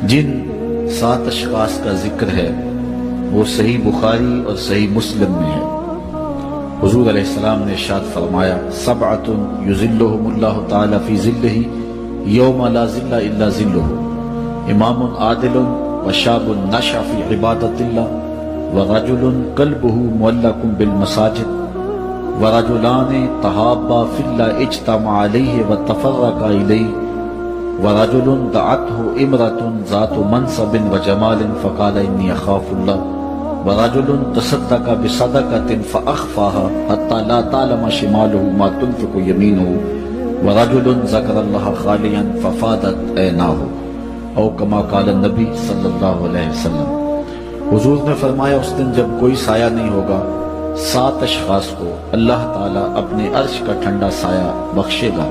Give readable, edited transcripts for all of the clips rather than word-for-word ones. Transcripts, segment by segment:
جن 7 اشخاص کا ذکر ہے وہ صحیح بخاری اور صحیح مسلم میں ہے۔ حضور علیہ السلام نے ارشاد فرمایا، سبعۃ یظلھم اللہ تعالی فی ظلہ یوم لا ظل الا ظلہ، امام عادل وشاب نشأ فی عبادۃ اللہ ورجل قلبہ معلق بالمساجد ورجلان تحابا فی اللہ اجتمع علیہ وتفرقا الیہ ورجل دعته امرأة ذات منصب وجمال فقال انی اخاف اللہ ورجل تصدق بصدقة فأخفاها حتى لا تعلم شماله ما تنفق يمينه ورجل ذكر الله خاليا ففاضت عيناه او كما قال النبی صلی اللہ علیہ وسلم۔ حضور نے فرمایا اس دن جب کوئی سایہ نہیں ہوگا، 7 اشخاص کو اللہ تعالیٰ اپنے عرش کا ٹھنڈا سایہ بخشے گا۔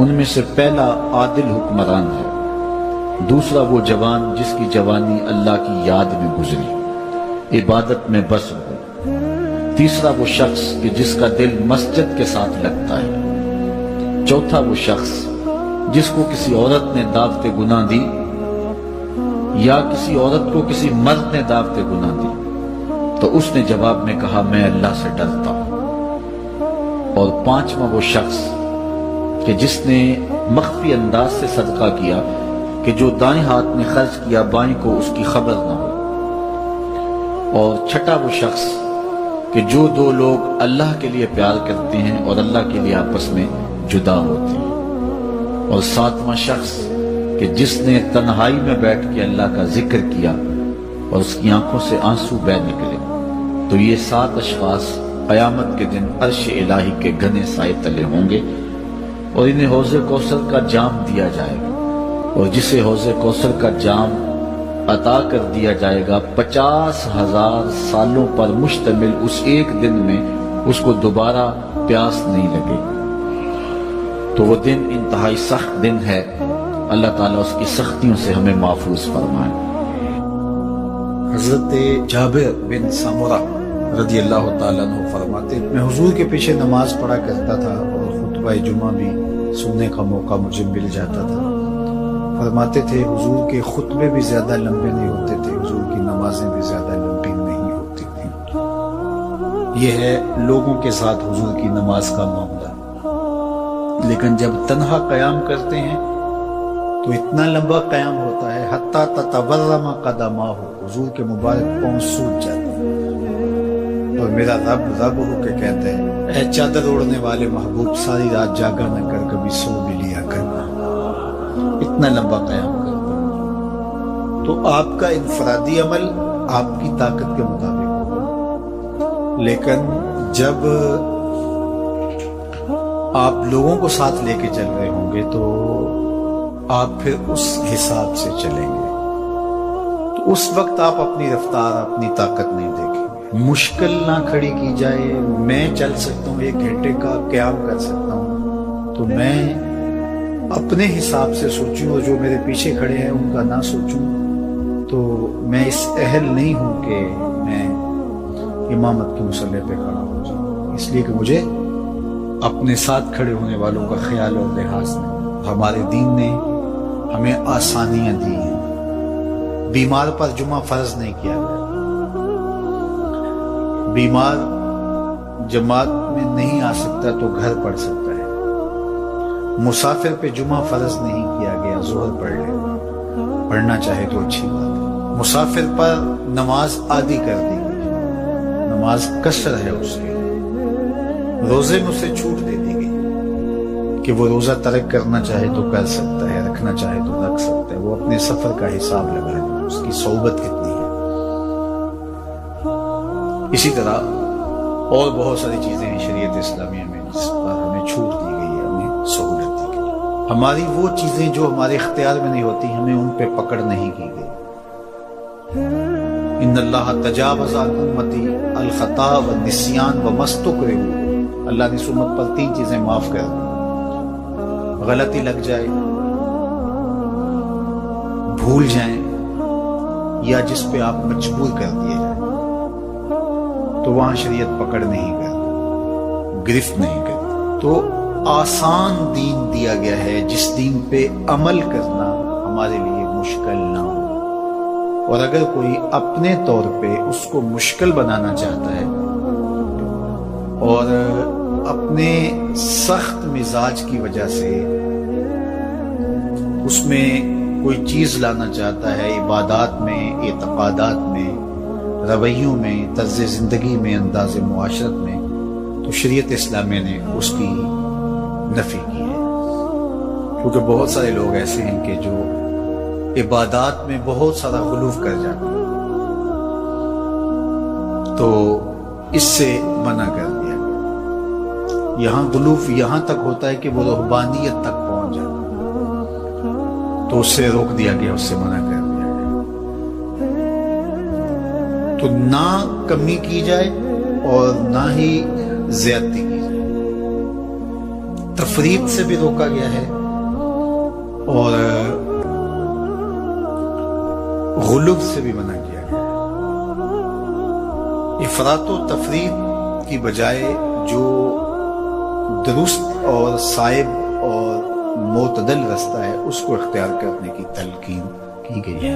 ان میں سے پہلا عادل حکمران ہے، دوسرا وہ جوان جس کی جوانی اللہ کی یاد میں گزری، عبادت میں بسر ہو، تیسرا وہ شخص کہ جس کا دل مسجد کے ساتھ لگتا ہے، چوتھا وہ شخص جس کو کسی عورت نے دعوت گناہ دی یا کسی عورت کو کسی مرد نے دعوت گناہ دی تو اس نے جواب میں کہا میں اللہ سے ڈرتا ہوں، اور پانچواں وہ شخص کہ جس نے مخفی انداز سے صدقہ کیا کہ جو دائیں ہاتھ میں خرچ کیا بائیں کو اس کی خبر نہ ہو، اور چھٹا وہ شخص کہ جو 2 لوگ اللہ کے لیے پیار کرتے ہیں اور اللہ کے لیے آپس میں جدا ہوتے ہیں، اور 7واں شخص کہ جس نے تنہائی میں بیٹھ کے اللہ کا ذکر کیا اور اس کی آنکھوں سے آنسو بہہ نکلے۔ تو یہ 7 اشخاص قیامت کے دن عرش الہی کے گھنے سائے تلے ہوں گے، اور انہیں حوض کوثر کا جام دیا جائے گا، اور جسے حوض کوثر کا جام عطا کر دیا جائے گا 50,000 سالوں پر مشتمل اس ایک دن میں اس کو دوبارہ پیاس نہیں لگے۔ تو وہ دن انتہائی سخت دن ہے، اللہ تعالیٰ اس کی سختیوں سے ہمیں محفوظ فرمائے۔ حضرت جابر بن سمرہ رضی اللہ تعالیٰ عنہ فرماتے، میں حضور کے پیچھے نماز پڑھا کرتا تھا اور خطبہ جمعہ بھی سننے کا موقع مجھے مل جاتا تھا۔ فرماتے تھے حضور کے خطبے بھی زیادہ لمبے نہیں ہوتے تھے، حضور کی نمازیں بھی زیادہ لمبی نہیں ہوتی تھیں۔ یہ ہے لوگوں کے ساتھ حضور کی نماز کا معاملہ، لیکن جب تنہا قیام کرتے ہیں تو اتنا لمبا قیام ہوتا ہے حتیٰ تتورم قدماہ، حضور کے مبارک پاؤں سوج جاتے ہیں، اور میرا رب ہو کے کہتے ہیں اے چادر اوڑھنے والے محبوب، ساری رات جاگا نہ کر، کبھی سو بھی لیا کرنا۔ اتنا لمبا قیام کرتا ہے۔ تو آپ کا انفرادی عمل آپ کی طاقت کے مطابق ہوگا، لیکن جب آپ لوگوں کو ساتھ لے کے چل رہے ہوں گے تو آپ پھر اس حساب سے چلیں گے، تو اس وقت آپ اپنی رفتار، اپنی طاقت نہیں دیکھیں گے۔ مشکل نہ کھڑی کی جائے، میں چل سکتا ہوں 1 گھنٹے کا قیام کر سکتا ہوں، تو میں اپنے حساب سے سوچوں، اور جو میرے پیچھے کھڑے ہیں ان کا نہ سوچوں، تو میں اس اہل نہیں ہوں کہ میں امامت کے مصلی پہ کھڑا ہو جاؤں، اس لیے کہ مجھے اپنے ساتھ کھڑے ہونے والوں کا خیال اور لحاظ نہیں۔ ہمارے دین نے ہمیں آسانیاں دی ہیں۔ بیمار پر جمعہ فرض نہیں کیا گیا، بیمار جماعت میں نہیں آ سکتا تو گھر پڑھ سکتا ہے، مسافر پہ جمعہ فرض نہیں کیا گیا، ظہر پڑھ لے، پڑھنا چاہے تو اچھی بات ہے۔ مسافر پر نماز عادی کر دی گئی، نماز قصر ہے اس کی، روزے میں اسے چھوٹ دے دی گئی کہ وہ روزہ ترک کرنا چاہے تو کر سکتا ہے، رکھنا چاہے تو رکھ سکتا ہے، وہ اپنے سفر کا حساب لگائے، اس کی صحبت کتنی ہے۔ اسی طرح اور بہت ساری چیزیں ہیں شریعت اسلامیہ میں جس پر ہمیں چھوٹ دی گئی ہے، ہمیں سہولت دی گئی۔ ہماری وہ چیزیں جو ہمارے اختیار میں نہیں ہوتی، ہمیں ان پہ پکڑ نہیں کی گئی۔ ان اللہ تجاوز عن امتی الخطا والنسیان وما استکرہوا، اللہ نے اس امت پر 3 چیزیں معاف کر دی، غلطی لگ جائے، بھول جائیں، یا جس پہ آپ مجبور کر دیے جائیں، تو وہاں شریعت پکڑ نہیں کرتی، گرفت نہیں کرتی۔ تو آسان دین دیا گیا ہے، جس دین پہ عمل کرنا ہمارے لیے مشکل نہ ہو، اور اگر کوئی اپنے طور پہ اس کو مشکل بنانا چاہتا ہے اور اپنے سخت مزاج کی وجہ سے اس میں کوئی چیز لانا چاہتا ہے، عبادات میں، اعتقادات میں، رویوں میں، طرز زندگی میں، انداز معاشرت میں، تو شریعت اسلامیہ نے اس کی نفی کی ہے، کیونکہ بہت سارے لوگ ایسے ہیں کہ جو عبادات میں بہت سارا غلو کر جاتے ہیں، تو اس سے منع کر دیا گیا۔ یہاں غلو یہاں تک ہوتا ہے کہ وہ رہبانیت تک پہنچ جاتا ہے، تو اس سے روک دیا گیا، اس سے منع کر دیا گیا۔ تو نہ کمی کی جائے اور نہ ہی زیادتی کی جائے، تفریط سے بھی روکا گیا ہے اور غلو سے بھی منع کیا گیا ہے۔ افراط و تفریط کی بجائے جو درست اور صائب اور معتدل رستہ ہے اس کو اختیار کرنے کی تلقین کی گئی ہے۔